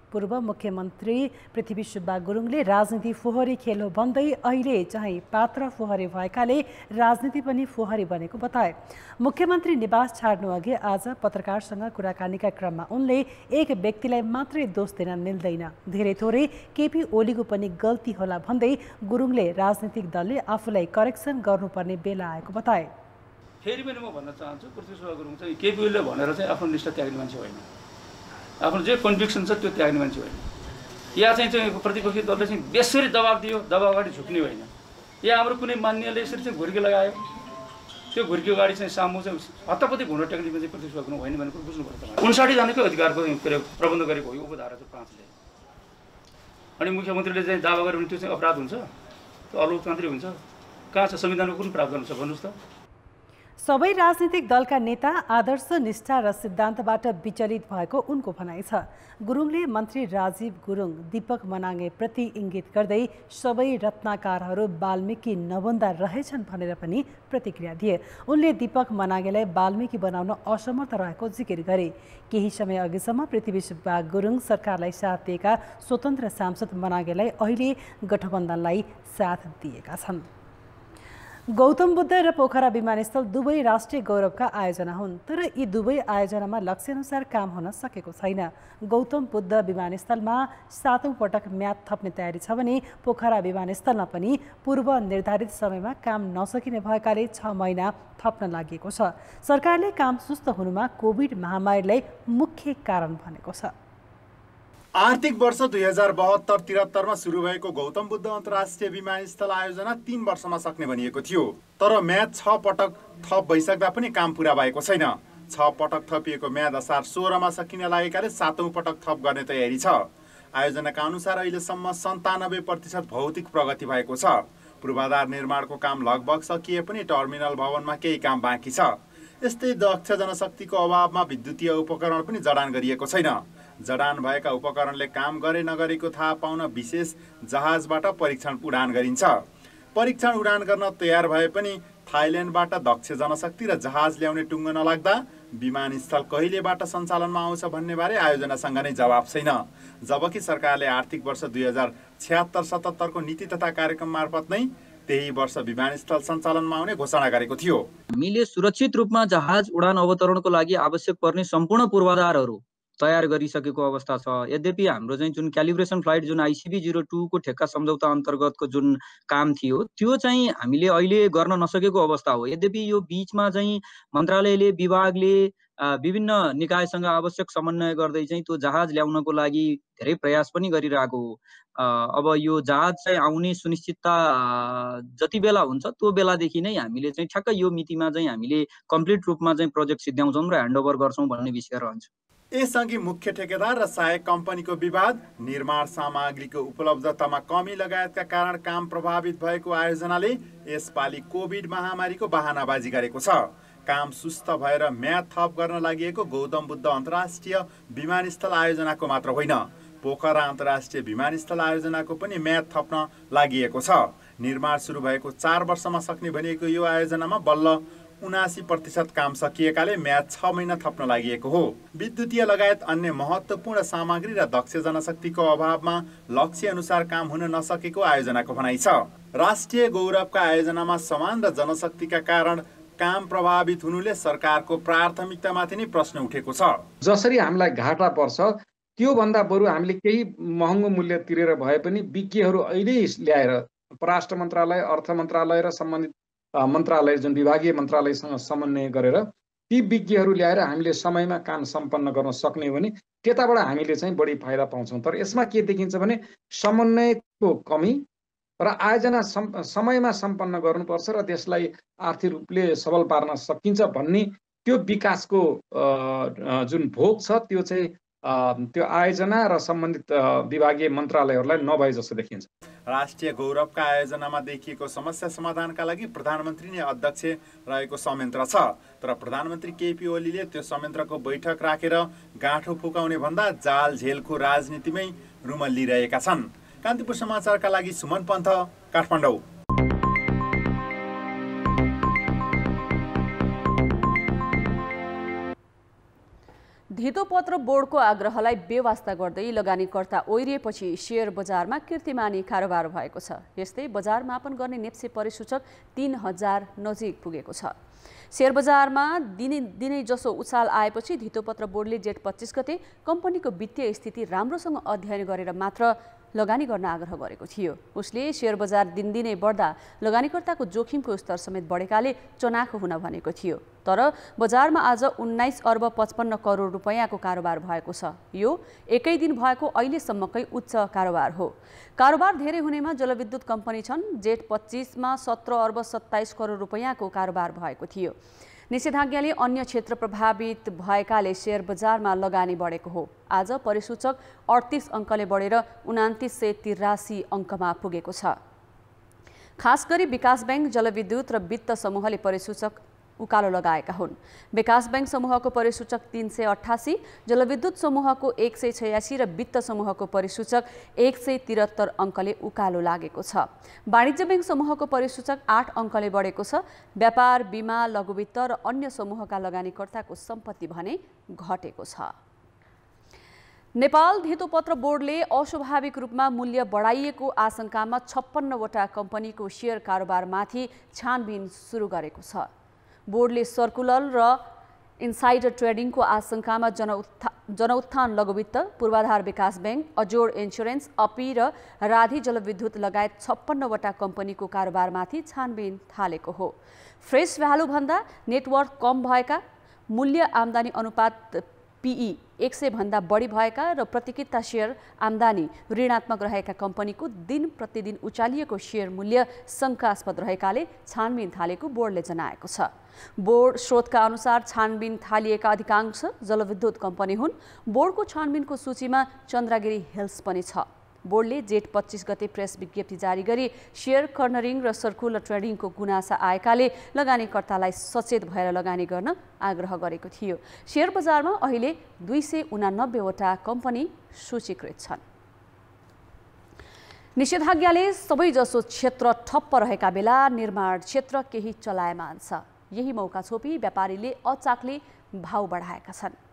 पूर्व मुख्यमन्त्री पृथ्वी सुब्बा गुरुङले राजनीति फोहोरी खेल हो भन्दै अहिले चाहिँ पात्र फोहोरी भएकाले राजनीति पनि फोहोरी बनेको बताए। मुख्यमन्त्री निवास छाड्नु अघि आज पत्रकारसँग कुराकानीका क्रममा उनले एक व्यक्तिलाई मात्रै दोष दिन मिल्दैन, धेरै थोरै केपी ओलीको पनि गल्ती होला भन्दै गुरुङले राजनीतिक दलले आफूलाई करेक्सन गर्नुपर्ने बेला आएको बताए। फेरि पनि म भन्न चाहन्छु, पृथ्वी सुब्बा गुरुङ चाहिँ केपी ओलीले भनेर चाहिँ आफ्नो निष्ठा त्याग्ने मान्छे होइन, आफ्नो जे कन्भिक्सन छ त्यो त्याग्ने मान्छे होइन। या चाहिँ प्रतिपक्षी दलले चाहिँ बेसरी दबाब दियो, दबाब अगाडि झुक्ने होइन। या हाम्रो कुनै मान्यले यसरी चाहिँ घुर्की लगायो, त्यो घुर्की अगाडि चाहिँ सामु चाहिँ हत्तापत्ती घुँडो टेक्ने चाहिँ पृथ्वी सुब्बा गुरुङ होइन भनेर बुझ्नु पर्छ। 59 जनाको अधिकारको प्रबन्ध गरेको हो उपधारा 5ले। अनि मुख्यमन्त्रीले चाहिँ दावा गर्यो भने त्यो चाहिँ अपराध हुन्छ, त्यो अलोकतान्त्रिक हुन्छ। कहाँ छ संविधानको कुन प्रावधान छ भन्नुहोस् त। सबै राजनीतिक दलका नेता आदर्श निष्ठा र सिद्धान्तबाट विचलित भएको उनको भनाइ छ। गुरुङले मन्त्री राजीव गुरुङ, दीपक मनाङे प्रति इङ्गित गर्दै सबै रत्नाकारहरू वाल्मीकि नबन्दा रहेछन् भनेर पनि प्रतिक्रिया दिए। उनले दीपक मनाङेलाई वाल्मीकि बनाउन असमर्थ रहेको जिकिर गरे। केही समय अघिसम्म पृथ्वी सुब्बा गुरुङ सरकारलाई साथ दिएका स्वतन्त्र सांसद मनाङेलाई अहिले गठबन्धनलाई साथ दिएका छन्। गौतम बुद्ध र पोखरा विमानस्थल दुवै राष्ट्रिय गौरवका आयोजना हुन्, तर यी दुवै आयोजनामा लक्ष्यअनुसार काम हुन सकेको छैन। गौतम बुद्ध विमानस्थलमा 7औं पटक म्याद थप्ने तयारी छ भने पोखरा विमानस्थलमा पनि पूर्व निर्धारित समयमा काम नसकिने भएकाले 6 महिना थप्न लागि छ। सरकारले काम सुस्त हुनुमा कोभिड महामारीलाई मुख्य कारण भनेको छ। आर्थिक वर्ष 2072-73 मा सुरु भएको गौतम बुद्ध अन्तर्राष्ट्रिय विमानस्थल आयोजना 3 वर्षमा सक्ने भनिएको थियो, तर म्याद 6 पटक थप भइसक्दा पनि काम पूरा भएको छैन। 6 पटक थपिएको म्याद असार 16 मा सकिन लागेकाले 7औं पटक थप गर्ने तयारी छ। आयोजनाका अनुसार अहिलेसम्म 97% भौतिक प्रगति भएको छ। पूर्वाधार निर्माणको काम लगभग सकिए पनि टर्मिनल भवनमा केही काम बाँकी छ। यस्तै दक्ष जनशक्तिको अभावमा विद्युतीय उपकरण पनि जडान गरिएको छैन। जडान भएका उपकरणले काम गरे नगरेको थाहा पाउन विशेष जहाजबाट परीक्षण उडान गरिन्छ। परीक्षण उडान गर्न तयार भए पनि थाइल्यान्डबाट दक्ष जनशक्ति र जहाज ल्याउने टुङ्गो नलाग्दा विमानस्थल कहिलेबाट सञ्चालनमा आउँछ भन्ने बारे आयोजनासँग नै जवाब छैन। जबकि सरकारले आर्थिक वर्ष 2076-77 को नीति तथा कार्यक्रम मार्फत नै त्यही वर्ष विमानस्थल सञ्चालनमा आउने घोषणा गरेको थियो। हामीले सुरक्षित रूपमा जहाज उडान अवतरणको लागि आवश्यक पर्ने सम्पूर्ण पूर्वाधारहरू तयार गरिसकेको अवस्था छ। यद्यपि हाम्रो चाहिँ जुन क्यालिब्रेसन फ्लाइट जुन ICP-02 को ठेक्का सम्झौता अन्तर्गतको जुन काम थियो त्यो चाहिँ हामीले अहिले गर्न नसकेको अवस्था हो। यद्यपि यो बीचमा चाहिँ मन्त्रालयले विभागले विभिन्न निकायसँग आवश्यक समन्वय गर्दै चाहिँ त्यो जहाज ल्याउनको लागि धेरै प्रयास पनि गरिरहेको हो। अब यो जहाज चाहिँ आउने सुनिश्चितता जति बेला हुन्छ त्यो बेलादेखि नै हामीले चाहिँ ठ्याक्क यो मितिमा चाहिँ हामीले कम्प्लिट रूपमा चाहिँ प्रोजेक्ट सिद्ध्याउँछौँ र ह्यान्डओभर गर्छौँ भन्ने विषय रहन्छ। यसअघि मुख्य ठेकेदार र सहायक कम्पनीको विवाद, निर्माण सामग्रीको उपलब्धतामा कमी लगायतका कारण काम प्रभावित भएको आयोजनाले यसपालि कोभिड महामारीको बहानाबाजी गरेको छ। काम सुस्त भएर म्याद थप गर्न लागि गौतम बुद्ध अन्तर्राष्ट्रिय विमानस्थल आयोजनाको मात्र होइन, पोखरा अन्तर्राष्ट्रिय विमानस्थल आयोजनाको पनि म्याद थप्न लागि छ। निर्माण सुरु भएको 4 वर्षमा सक्ने भनिएको यो आयोजनामा बल्ल 79% काम सकिएकाले म्याद 6 महिना थप्न लागि हो। विद्युतीय लगायत अन्य महत्त्वपूर्ण सामग्री र दक्ष जनशक्तिको अभावमा लक्ष्य अनुसार काम हुन नसकेको आयोजनाको भनाइ छ। राष्ट्रिय गौरवका आयोजनामा समान र जनशक्तिका कारण काम प्रभावित हुनुले सरकारको प्राथमिकतामाथि नै प्रश्न उठेको छ। जसरी हामीलाई घाटा पर्छ त्यो भन्दा बरु हामीले केही महँगो मूल्य तिरेर भए पनि विज्ञहरू अहिले ल्याएर परराष्ट्र मन्त्रालय, अर्थ मन्त्रालय र सम्बन्धित मन्त्रालय जुन विभागीय मन्त्रालयसँग समन्वय गरेर ती विज्ञहरू ल्याएर हामीले समयमा काम सम्पन्न गर्न सक्ने भने त्यताबाट हामीले चाहिँ बढी फाइदा पाउँछौँ। तर यसमा के देखिन्छ भने समन्वयको कमी र आयोजना समयमा सम्पन्न गर्नुपर्छ र त्यसलाई आर्थिक रूपले सबल पार्न सकिन्छ भन्ने त्यो विकासको जुन भोग छ त्यो चाहिँ त्यो आयोजना र सम्बन्धित विभागीय मन्त्रालयहरूलाई नभए जस्तो देखिन्छ। राष्ट्रिय गौरवका आयोजनामा देखिएको समस्या समाधानका लागि प्रधानमन्त्री नै अध्यक्ष रहेको संयन्त्र छ, तर प्रधानमन्त्री केपी ओलीले त्यो संयन्त्रको बैठक राखेर गाँठो फुकाउने भन्दा जाल झेलको राजनीतिमै रुमल लिइरहेका छन्। कान्तिपुर समाचारका लागि सुमन पन्थ, काठमाडौँ। धितोपत्र बोर्डको आग्रहलाई बेवास्ता गर्दै लगानीकर्ता ओइरिएपछि शेयर बजारमा कीर्तिमानी कारोबार भएको छ। यस्तै बजार मापन गर्ने नेप्से परिसूचक 3000 नजिक पुगेको छ। शेयर बजारमा दिनै जसो उछाल आएपछि धितोपत्र बोर्डले जेठ 25 गते कम्पनीको वित्तीय स्थिति राम्रोसँग अध्ययन गरेर मात्र लगानी गर्न आग्रह गरेको थियो। उसले शेयर बजार दिनदिनै बढ्दा लगानीकर्ताको जोखिमको स्तर समेत बढेकाले चनाखो हुन भनेको थियो। तर बजारमा आज 19 अर्ब 55 करोड रुपैयाँको कारोबार भएको छ। यो एकै दिन भएको अहिलेसम्मकै उच्च कारोबार हो। कारोबार धेरै हुनेमा जलविद्युत कम्पनी छन्। जेठ 25 मा 17 अर्ब 27 करोड रुपैयाँको कारोबार भएको थियो। निषेधाज्ञाले अन्य क्षेत्र प्रभावित भएकाले शेयर बजारमा लगानी बढेको हो। आज परिसूचक 38 अङ्कले बढेर 2983 अङ्कमा पुगेको छ। खास गरी विकास बैंक, जलविद्युत र वित्त समूहले परिसूचक उकालो लगाएका हुन्। विकास बैंक समूहको परिसूचक 388, जलविद्युत समूहको 186 र वित्त समूहको परिसूचक 173 अङ्कले उकालो लागेको छ। वाणिज्य बैंक समूहको परिसूचक 8 अङ्कले बढेको छ। व्यापार, बीमा, लघुवित्त र अन्य समूहका लगानीकर्ताको सम्पत्ति भने घटेको छ। नेपाल धितोपत्र बोर्डले अस्वाभाविक रूपमा मूल्य बढाइएको आशंकामा 56वटा कम्पनीको शेयर कारोबारमाथि छानबिन सुरु गरेको छ। बोर्डले सर्कुलर र इन्साइडर ट्रेडिङको आशंकामा जनउत्थान लघुवित्त, पूर्वाधार विकास बैंक, अजोड इन्स्योरेन्स, अपी र राधी जलविद्युत लगायत 56वटा कम्पनीको कारोबारमाथि छानबिन थालेको हो। फ्रेस भ्यालुभन्दा नेटवर्थ कम भएका, मूल्य आम्दानी अनुपात PE 100 भन्दा बढी भएका र प्रतिकिता शेयर आम्दानी ऋणात्मक रहेका कम्पनीको दिन प्रतिदिन उचालिएको शेयर मूल्य शङ्कास्पद रहेकाले छानबिन थालेको बोर्डले जनाएको छ। बोर्ड स्रोतका अनुसार छानबिन थालिएका अधिकांश जलविद्युत कम्पनी हुन्। बोर्डको छानबिनको सूचीमा चन्द्रगिरी हिल्स पनि छ। बोर्डले जेठ 25 गते प्रेस विज्ञप्ति जारी गरी शेयर कर्नरिङ र सर्कुलर ट्रेडिङको गुनासा आएकाले लगानीकर्तालाई सचेत भएर लगानी गर्न आग्रह गरेको थियो। शेयर बजारमा अहिले 289वटा कम्पनी सूचीकृत छन्। निषेधाज्ञाले सबैजसो क्षेत्र ठप्प रहेका बेला निर्माण क्षेत्र केही चलायमान छ। यही मौका छोपी व्यापारीले अचाकले भाउ बढाएका छन्।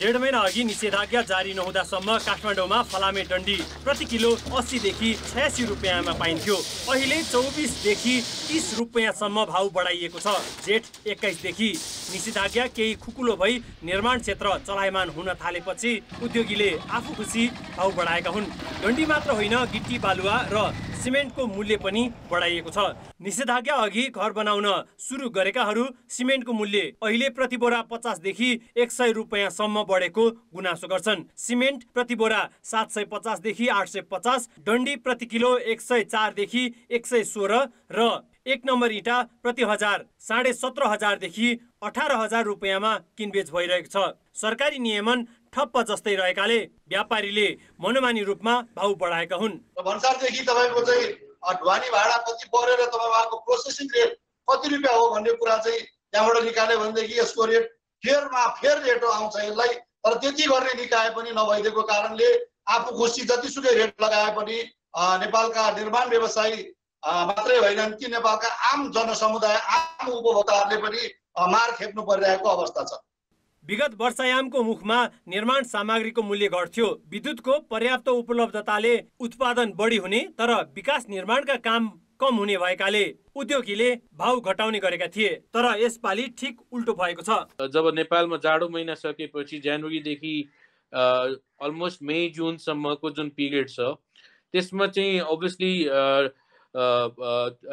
1.5 महिना अघि निषेधाज्ञा जारी नहुँदासम्म काठमाडौँमा फलामे डन्डी प्रति किलो 80 देखि 86 रुपियाँमा पाइन्थ्यो। अहिले 24 देखि 30 रुपियाँसम्म भाउ बढाइएको छ। जेठ 21 देखि निषेधाज्ञा केही खुकुलो भई निर्माण क्षेत्र चलायमान हुन थालेपछि उद्योगीले आफू खुसी भाउ बढाएका हुन्। डन्डी मात्र होइन, गिट्टी बालुवा र सिमेन्टको मूल्य पनि बढाइएको छ। निषेधाज्ञा अघि घर बनाउन सुरु गरेकाहरू सिमेन्टको मूल्य अहिले प्रति बोरा 50 देखि 100 रुपियाँसम्म बढेको गुनासो गर्छन्। सिमेन्ट प्रति बोरा 750 देखि 850, डन्डी प्रति किलो 104 देखि 116 र 1 नम्बर इँटा प्रति हजार 17,500 देखि 18,000 रुपियाँमा किनबेच भइरहेको छ। सरकारी नियमन ठप्प जस्तै रहेकाले व्यापारीले मनोमानी रूपमा भाउ बढाएका हुन्। भन्सारदेखि तपाईँको चाहिँ ढुवानी भाडा कति परेर तपाईँको प्रोसेसिङ रेट कति रुपियाँ हो भन्ने कुरा चाहिँ त्यहाँबाट निकाल्यो भनेदेखि यसको रेट फेर रेट आउँछ यसलाई। तर त्यति गर्ने निकाय पनि नभइदिएको कारणले आफू खुसी जतिसुकै रेट लगाए पनि नेपालका निर्माण व्यवसायी मात्रै होइनन् कि नेपालका आम जनसमुदाय, आम उपभोक्ताहरूले पनि मार खेप्नु परिरहेको अवस्था छ। विगत वर्षायामको मुखमा निर्माण सामग्रीको मूल्य घट्थ्यो। विद्युतको पर्याप्त उपलब्धताले उत्पादन बढी हुने तर विकास निर्माणका काम कम हुने भएकाले उद्योगीले भाउ घटाउने गरेका थिए। तर यसपालि ठिक उल्टो भएको छ। जब नेपालमा जाडो महिना सकेपछि जनवरीदेखि अलमोस्ट मे जुनसम्मको जुन पिरियड छ त्यसमा चाहिँ अभियसली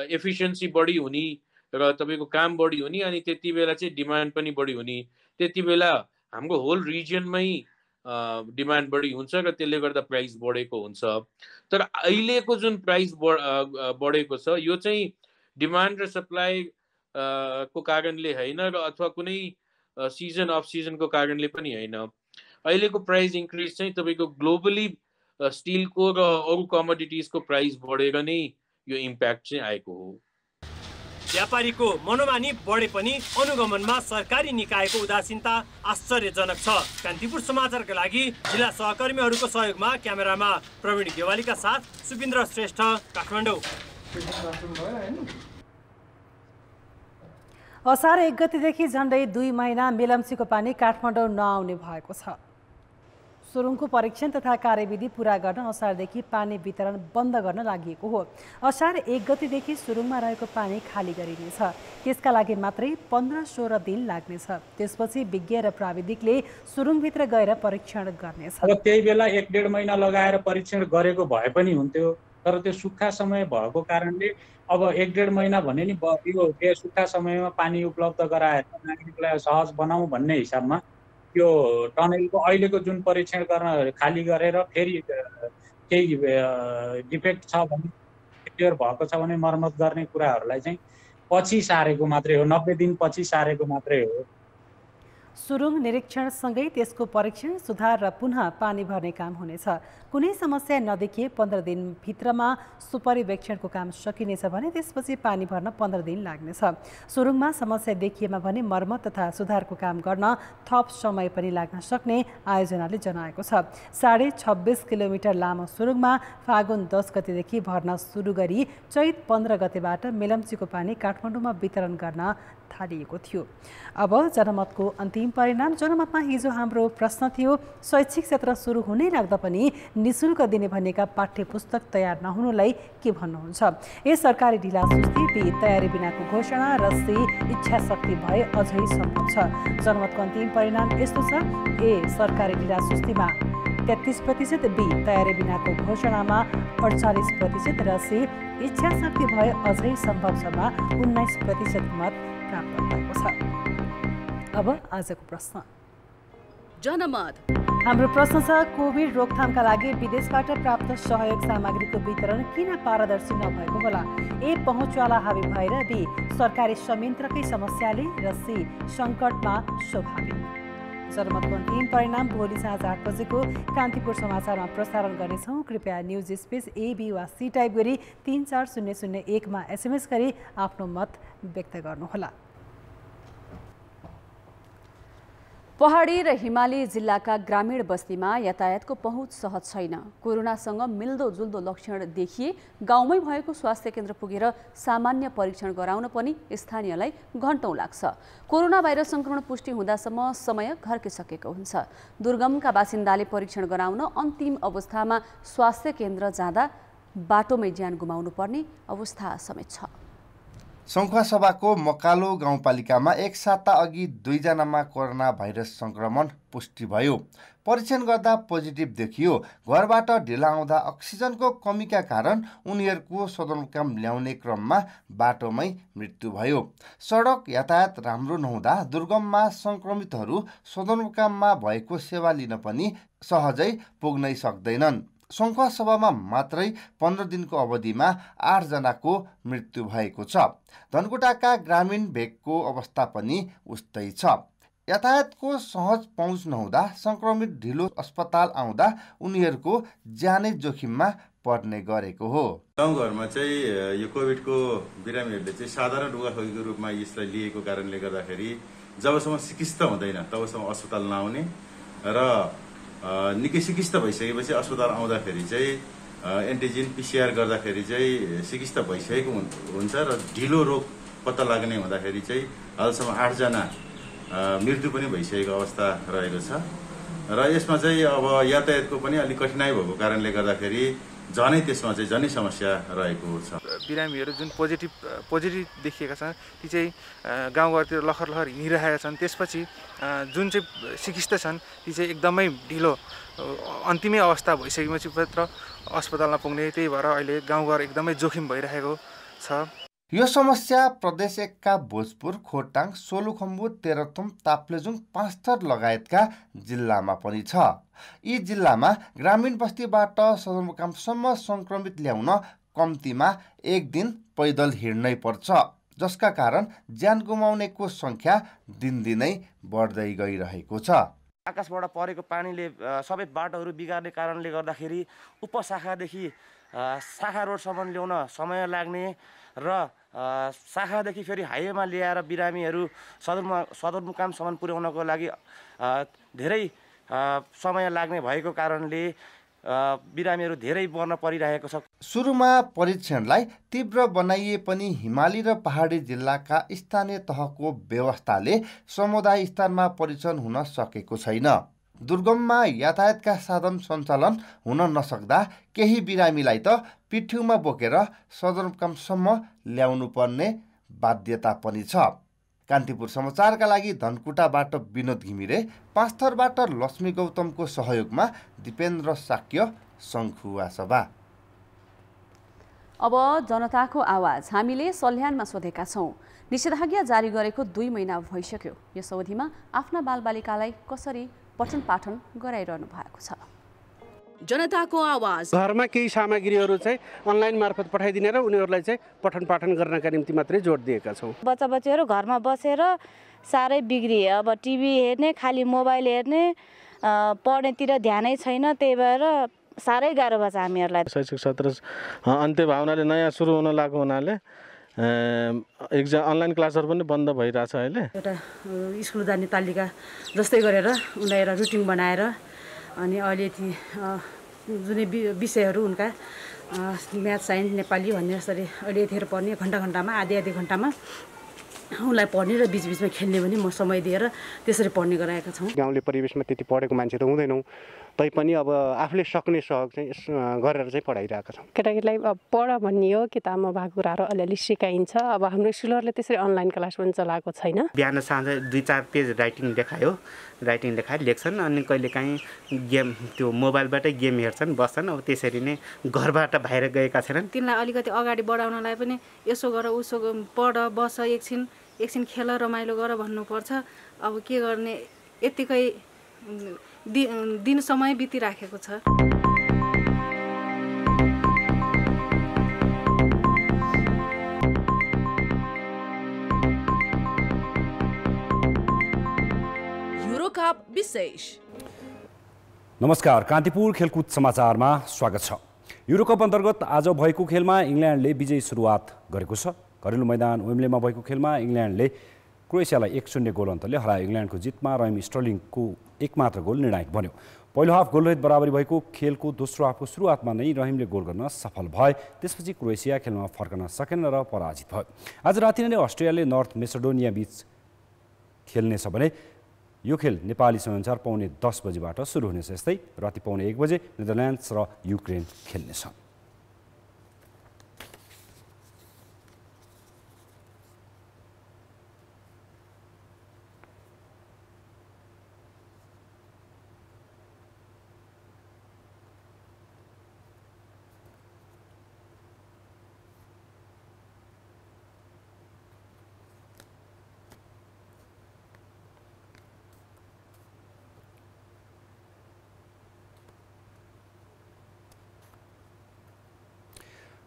एफिसियन्सी बढी हुने र तपाईँको काम बढी हुने अनि त्यति बेला चाहिँ डिमान्ड पनि बढी हुने। त्यति बेला हाम्रो होल रिजनमै डिमान्ड बढी हुन्छ र त्यसले गर्दा प्राइस बढेको हुन्छ। तर अहिलेको जुन प्राइस बढेको छ यो चाहिँ डिमान्ड र सप्लाई को कारणले होइन र अथवा कुनै सिजन अफ सिजनको कारणले पनि होइन। अहिलेको प्राइस इन्क्रिज चाहिँ तपाईँको ग्लोबली स्टिलको र अरू कमोडिटिजको प्राइस बढेर नै यो इम्प्याक्ट चाहिँ आएको हो। व्यापारीको मनोमानी बढे पनि अनुगमनमा सरकारी निकायको उदासीनता आश्चर्यजनक छ। कान्तिपुर समाचारका लागि जिल्ला सहकर्मीहरूको सहयोगमा क्यामेरामा प्रवीण गेवालीका साथ सुबिन्द्र श्रेष्ठ, काठमाडौँ। असार 1 गतेदेखि झन्डै 2 महिना मेलम्चीको पानी काठमाडौँ नआउने भएको छ। सुरुङको परीक्षण तथा कार्यविधि पूरा गर्न असारदेखि पानी वितरण बन्द गर्न लागि हो। असार 1 गतेदेखि सुरुङमा रहेको पानी खाली गरिनेछ। त्यसका लागि मात्रै 15-16 दिन लाग्नेछ। त्यसपछि विज्ञ र प्राविधिकले सुरुङभित्र गएर परीक्षण गर्नेछ। अब त्यही बेला 1-1.5 महिना लगाएर परीक्षण गरेको भए पनि हुन्थ्यो, तर त्यो सुक्खा समय भएको कारणले अब 1-1.5 महिना भने नि यो सुक्खा समयमा पानी उपलब्ध गराएर नागरिकलाई सहज बनाऊ भन्ने हिसाबमा यो टनेलको अहिलेको जुन परीक्षण गर्न खाली गरेर फेरि केही डिफेक्ट छ भने फेलियर भएको छ भने मर्मत गर्ने कुराहरूलाई चाहिँ पछि सारेको मात्रै हो, 90 दिन पछि सारेको मात्रै हो। सुरुङ निरीक्षणसँगै त्यसको परीक्षण, सुधार र पुनः पानी भर्ने काम हुनेछ। कुनै समस्या नदेखिए 15 दिनभित्रमा सुपरिवेक्षणको काम सकिनेछ भने त्यसपछि पानी भर्न 15 दिन लाग्नेछ। सुरुङमा समस्या देखिएमा भने मर्मत तथा सुधारको काम गर्न थप समय पनि लाग्न सक्ने आयोजनाले जनाएको छ। 26.5 किलोमिटर लामो सुरुङमा फागुन 10 गतेदेखि भर्न सुरु गरी चैत 15 गतेबाट मेलम्चीको पानी काठमाडौँमा वितरण गर्न थालिएको थियो। अब जनमतको अन्तिम परिणाम। जनमतमा हिजो हाम्रो प्रश्न थियो, शैक्षिक क्षेत्र सुरु हुनै लाग्दा पनि निःशुल्क दिने भनेका पाठ्य पुस्तक तयार नहुनुलाई के भन्नुहुन्छ? ए सरकारी ढिला सुस्ती, बी तयारी बिनाको घोषणा र सी इच्छा शक्ति भए अझै सम्भव छ। जनमतको अन्तिम परिणाम यस्तो छ, ए सरकारी ढिला सुस्तीमा 33%, बी तयारी बिनाको घोषणामा 48% र सी इच्छा शक्ति भए अझै सम्भव छमा 19% मत प्राप्त भएको छ। अब आजको प्रश्न। जनमत हाम्रो प्रश्न छ, कोभिड रोकथामका लागि विदेशबाट प्राप्त सहयोग सामग्रीको वितरण किन पारदर्शी नभएको होला? ए पहुँचवाला हावी भएर, बी सरकारी संयन्त्रकै समस्याले र सी सङ्कटमा स्वाभाविक। जनमतको अन्तिम परिणाम भोलि साँझ 8 बजेको कान्तिपुर समाचारमा प्रसारण गर्नेछौँ। कृपया न्युज स्पेस ए, बी वा सी टाइप गरी 34001मा SMS गरी आफ्नो मत व्यक्त गर्नुहोला। पहाडी र हिमाली जिल्लाका ग्रामीण बस्तीमा यातायातको पहुँच सहज छैन। कोरोनासँग मिल्दोजुल्दो लक्षण देखिए गाउँमै भएको स्वास्थ्य केन्द्र पुगेर सामान्य परीक्षण गराउन पनि स्थानीयलाई घण्टौँ लाग्छ। कोरोना भाइरस संक्रमण पुष्टि हुँदासम्म समय घर्किसकेको हुन्छ। दुर्गमका बासिन्दाले परीक्षण गराउन अन्तिम अवस्थामा स्वास्थ्य केन्द्र जाँदा बाटोमै ज्यान गुमाउनु पर्ने अवस्था समेत छ। सङ्खुवासभाको मकालो गाउँपालिकामा एक साता अघि 2 जनामा कोरोना भाइरस संक्रमण पुष्टि भयो। परीक्षण गर्दा पोजिटिभ देखियो। घरबाट ढिला आउँदा अक्सिजनको कमीका कारण उनीहरूको सदरमुकाम ल्याउने क्रममा बाटोमै मृत्यु भयो। सडक यातायात राम्रो नहुँदा दुर्गममा सङ्क्रमितहरू सदरमुकाममा भएको सेवा लिन पनि सहजै पुग्नै सक्दैनन्। सङ्खुवासभामा मात्रै 15 दिनको अवधिमा 8 जनाको मृत्यु भएको छ। धनकुटाका ग्रामीण भेगको अवस्था पनि उस्तै छ। यातायातको सहज पहुँच नहुँदा सङ्क्रमित ढिलो अस्पताल आउँदा उनीहरूको ज्यानै जोखिममा पर्ने गरेको हो। गाउँघरमा चाहिँ यो कोभिडको बिरामीहरूले चाहिँ साधारण रुगाखोकीको रूपमा यसलाई लिएको कारणले गर्दाखेरि जबसम्म चिकित्सा हुँदैन तबसम्म अस्पताल नआउने र निकै चिकित्सा भइसकेपछि अस्पताल आउँदाखेरि चाहिँ एन्टिजेन PCR गर्दाखेरि चाहिँ चिकित्सा भइसकेको हुन्छ र ढिलो रोग पत्ता लाग्ने हुँदाखेरि चाहिँ हालसम्म 8 जना मृत्यु पनि भइसकेको अवस्था रहेको छ। र यसमा चाहिँ अब यातायातको पनि अलिक कठिनाइ भएको कारणले गर्दाखेरि त्यसमा चाहिँ झनै समस्या रहेको छ। बिरामीहरू जुन पोजिटिभ देखिएका छन् ती चाहिँ गाउँघरतिर लखर हिँडिरहेका छन्। त्यसपछि जुन चाहिँ चिकित्सा छन् ती चाहिँ एकदमै ढिलो अन्तिमै अवस्था भइसकेपछि मात्र अस्पतालमा पुग्ने। त्यही भएर अहिले गाउँघर एकदमै जोखिम भइरहेको छ। यो समस्या प्रदेश 1 का भोजपुर, खोटाङ, सोलुखम्बु, तेह्रथुम, ताप्लेजुङ, पाँचथर लगायतका जिल्लामा पनि छ। यी जिल्लामा ग्रामीण बस्तीबाट सदरमुकामसम्म सङ्क्रमित ल्याउन कम्तीमा 1 दिन पैदल हिँड्नै पर्छ, जसका कारण ज्यान गुमाउनेको सङ्ख्या दिनदिनै बढ्दै गइरहेको छ। आकाशबाट परेको पानीले सबै बाटोहरू बिगार्ने कारणले गर्दाखेरि उपशाखादेखि शाखा रोडसम्म ल्याउन समय लाग्ने र शाखादेखि फेरि हाइवेमा ल्याएर बिरामीहरू सदरमुकामसम्म पुर्याउनको लागि धेरै समय लाग्ने भएको कारणले बिरामीहरू धेरै मर्न परिरहेको छ। सुरुमा परीक्षणलाई तीव्र बनाइए पनि हिमाली र पहाडी जिल्लाका स्थानीय तहको व्यवस्थाले समुदाय स्तरमा परीक्षण हुन सकेको छैन। दुर्गममा यातायातका साधन सञ्चालन हुन नसक्दा केही बिरामीलाई त पिठ्युमा बोकेर सदरमुकामसम्म ल्याउनु पर्ने बाध्यता पनि छ। कान्तिपुर समाचारका लागि धनकुटाबाट विनोद घिमिरे, पाँचथरबाट लक्ष्मी गौतमको सहयोगमा दिपेन्द्र साक्य, सङ्खुवासभा। अब जनताको आवाज हामीले सल्यानमा सोधेका छौँ। निषेधाज्ञा जारी गरेको 2 महिना भइसक्यो। यस अवधिमा आफ्ना बालबालिकालाई कसरी पठन पाठन गराइरहनु भएको छ? जनताको आवाज। घरमा केही सामग्रीहरू चाहिँ अनलाइन मार्फत पठाइदिने र उनीहरूलाई चाहिँ पठन पाठन गर्नका निम्ति मात्रै जोड दिएका छौँ। बच्चाबच्चीहरू घरमा बसेर साह्रै बिग्रिए। अब टिभी हेर्ने, खालि मोबाइल हेर्ने, पढ्नेतिर ध्यानै छैन, त्यही भएर साह्रै गाह्रो भएको छ हामीहरूलाई। शैक्षिक सत्र अन्त्य भावनाले नयाँ सुरु हुन लागेको हुनाले एक्जाम अनलाइन क्लासहरू पनि बन्द भइरहेछ अहिले। एउटा स्कुल जाने तालिका जस्तै गरेर उनलाई एउटा रुटिन बनाएर अनि अहिले ती जुनै विषयहरू उनका म्याथ, साइन्स, नेपाली भन्ने जसरी अहिले यतिखेर पढ्ने घन्टामा आधी घन्टामा उनलाई पढ्ने र बिचबिचमा खेल्ने पनि म समय दिएर त्यसरी पढ्ने गराएका छौँ। गाउँले परिवेशमा त्यति पढेको मान्छे त हुँदैनौँ, तैपनि अब आफूले सक्ने सहयोग चाहिँ गरेर चाहिँ पढाइरहेका छौँ। केटाकेटीलाई अब पढ भन्ने हो, किताबमा भएको कुराहरू अलिअलि सिकाइन्छ। अब हाम्रो स्कुलहरूले त्यसरी अनलाइन क्लास पनि चलाएको छैन। बिहान साँझ 2-4 पेज राइटिङ लेखाएर लेख्छन्, अनि कहिलेकाहीँ गेम त्यो मोबाइलबाटै गेम हेर्छन्, बस्छन्। अब त्यसरी नै घरबाट बाहिर गएका छैनन्। तिनलाई अलिकति अगाडि बढाउनलाई पनि यसो गर उसो पढ, बस, एकछिन खेल, रमाइलो गर भन्नुपर्छ। अब के गर्ने, यत्तिकै दिन समय बितिराखेको छ। युरोकप विशेष। नमस्कार, कान्तिपुर खेलकुद समाचारमा स्वागत छ। युरोकप अन्तर्गत आज भएको खेलमा इङ्ल्यान्डले विजयी सुरुवात गरेको छ। घरेलु मैदान वेम्बलेमा भएको खेलमा इङ्ल्यान्डले क्रोएसियालाई 1-0 गोल अन्तरले हरायो। इङ्ल्यान्डको जितमा रहिम स्टर्लिङको एकमात्र गोल निर्णायक बन्यो। पहिलो हाफ गोलरहित बराबरी भएको खेलको दोस्रो हाफको सुरुवातमा नै रहिमले गोल गर्न सफल भए। त्यसपछि क्रोएसिया खेलमा फर्कन सकेन र पराजित भयो। आज राति नै अस्ट्रेलियाले नर्थ मेसेडोनिया बीच खेल्नेछ भने यो खेल नेपाली समयअनुसार पौने 10 बजेबाट सुरु हुनेछ। यस्तै राति पौने 1 बजे नेदरल्यान्ड्स र युक्रेन खेल्नेछन्।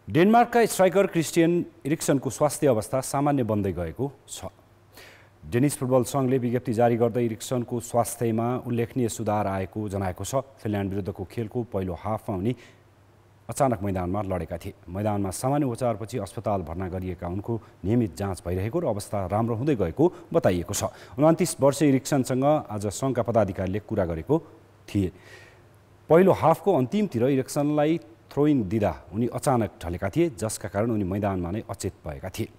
डेनमार्कका स्ट्राइकर क्रिस्टियन इरिक्सनको स्वास्थ्य अवस्था सामान्य बन्दै गएको छ। डेनिस फुटबल सङ्घले विज्ञप्ति जारी गर्दै इरिक्सनको स्वास्थ्यमा उल्लेखनीय सुधार आएको जनाएको छ। फिनल्यान्ड विरुद्धको खेलको पहिलो हाफमा उनी अचानक मैदानमा लडेका थिए। मैदानमा सामान्य उपचारपछि अस्पताल भर्ना गरिएका उनको नियमित जाँच भइरहेको र अवस्था राम्रो हुँदै गएको बताइएको छ। 29 वर्षीय इरिक्सनसँग आज सङ्घका पदाधिकारीले कुरा गरेको थिए। पहिलो हाफको अन्तिमतिर इरिक्सनलाई थ्रोइन दिँदा उनी अचानक ढलेका थिए, जसका कारण उनी मैदानमा नै अचेत भएका थिए।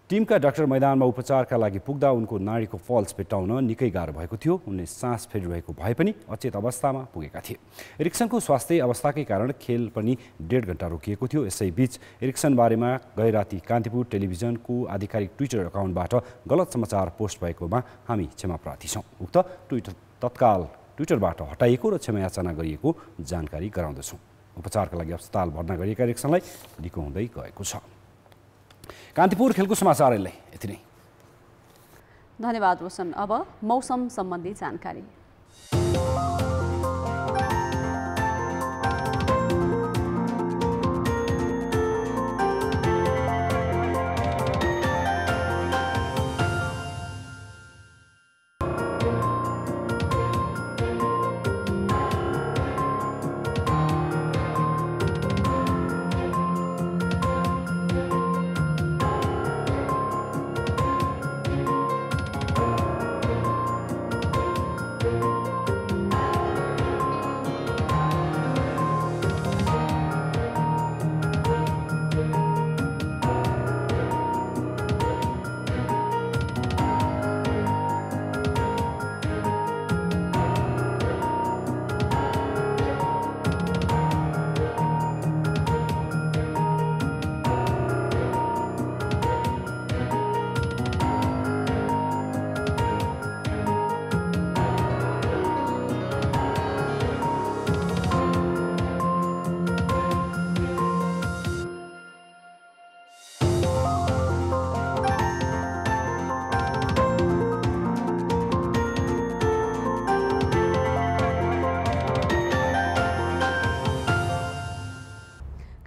टिमका डाक्टर मैदानमा उपचारका लागि पुग्दा उनको नाडीको पल्स भेट्टाउन निकै गाह्रो भएको थियो। उनले सास फेरिरहेको भए पनि अचेत अवस्थामा पुगेका थिए। इरिक्सनको स्वास्थ्य अवस्थाकै कारण खेल पनि 1.5 घण्टा रोकिएको थियो। यसैबीच इरिक्सन बारेमा गैराती कान्तिपुर टेलिभिजनको आधिकारिक ट्विटर अकाउन्टबाट गलत समाचार पोस्ट भएकोमा हामी क्षमा प्रार्थी छौँ। उक्त ट्विट तत्काल ट्विटरबाट हटाइएको र क्षमा याचना गरिएको जानकारी गराउँदछौँ। उपचारका लागि अस्पताल भर्ना गरिएका इरिक्सनलाई निको हुँदै गएको छ। कान्तिपुर खेलको समाचारलाई यति नै। धन्यवाद रोशन। अब मौसम सम्बन्धी जानकारी।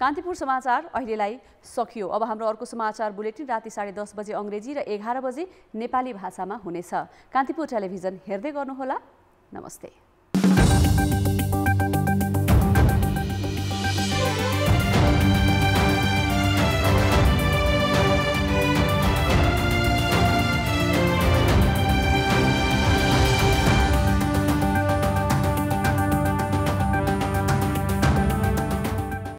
कान्तिपुर समाचार अहिलेलाई सकियो। अब हाम्रो अर्को समाचार बुलेटिन राति 10:30 बजे अङ्ग्रेजी र 11 बजे नेपाली भाषामा हुनेछ। कान्तिपुर टेलिभिजन हेर्दै गर्नुहोला। नमस्ते।